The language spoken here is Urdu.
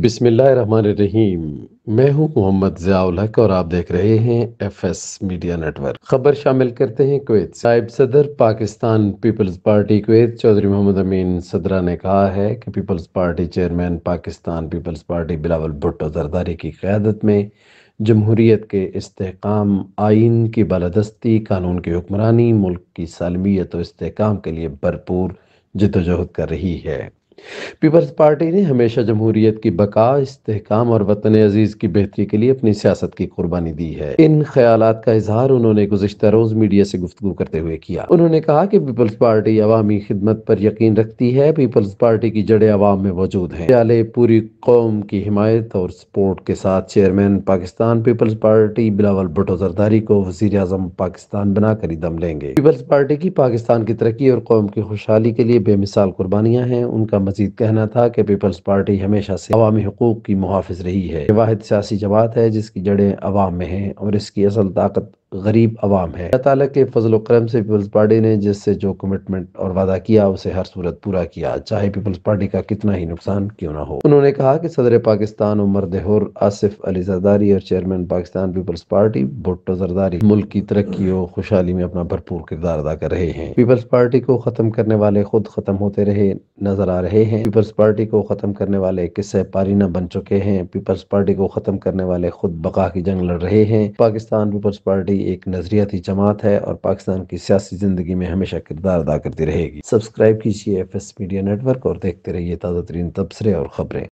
بسم اللہ الرحمن الرحیم۔ میں ہوں محمد ضیاء الحق اور آپ دیکھ رہے ہیں F S media network. خبر شامل کرتے ہیں کویت سے۔ نائب صدر Pakistan Peoples party Kuwait Chaudhry Muhammad Amin صدرہ نے کہا ہے کہ peoples party chairman Pakistan Peoples party Bilawal Bhutto Zardari کی قیادت میں جمہوریت کے استحکام، آئین کی بالادستی، قانون کی حکمرانی، ملک کی سالمیت و استحکام کے لیے بھرپور جدوجہد کر رہی ہے۔ پیپلز پارٹی نے ہمیشہ جمہوریت کی بقا، استحکام اور وطن عزیز کی بہتری کے لیے اپنی سیاست کی قربانی دی ہے۔ ان خیالات کا اظہار انہوں نے گزشتہ روز میڈیا سے گفتگو کرتے ہوئے کیا۔ انہوں نے کہا کہ پیپلز پارٹی عوامی خدمت پر یقین رکھتی ہے۔ پیپلز پارٹی کی جڑیں عوام میں موجود ہیں۔ پیالے پوری قوم کی حمایت اور سپورٹ کے ساتھ chairman Pakistan Peoples party Bilawal Bhutto Zardari کو وزیر اعظم پاکستان بنا کر ہی دم لیں گے۔ پیپلز پارٹی کی پاکستان کی ترقی اور قوم کی خوشحالی کے لیے بے مثال قربانیاں ہیں۔ ان کا مزید کہنا تھا کہ پیپلز پارٹی ہمیشہ سے عوامی حقوق کی محافظ رہی ہے۔ یہ واحد سیاسی جماعت ہے جس کی جڑیں عوام میں ہیں اور اس کی اصل طاقت غریب عوام ہے۔ اللہ تعالیٰ کے فضل و کرم سے پیپلز پارٹی نے جس سے جو کمٹمنٹ اور وعدہ کیا اسے ہر صورت پورا کیا، چاہے پیپلز پارٹی کا کتنا ہی نقصان کیوں نہ ہو۔ انہوں نے کہا کہ صدر پاکستان و مرد حر آصف علی زرداری اور chairman Pakistan Peoples party Bhutto Zardari ملک کی ترقی و خوشحالی میں اپنا بھرپور کردار ادا کر رہے ہیں۔ پیپلز پارٹی کو ختم کرنے والے خود ختم ہوتے رہے نظر آ رہے ہیں۔ پیپلز پارٹی کو ختم کرنے والے قصہ پارینہ بن چکے ہیں۔ پیپلز پارٹی کو ختم کرنے والے خود بقا کی جنگ لڑ رہے ہیں۔ پاکستان پیپلز پارٹی ایک نظریاتی جماعت ہے اور پاکستان کی سیاسی زندگی میں ہمیشہ کردار ادا کرتی رہے گی۔ سبسکرائب کیجیے F S media network اور دیکھتے رہیے تازہ ترین تبصرے اور خبریں۔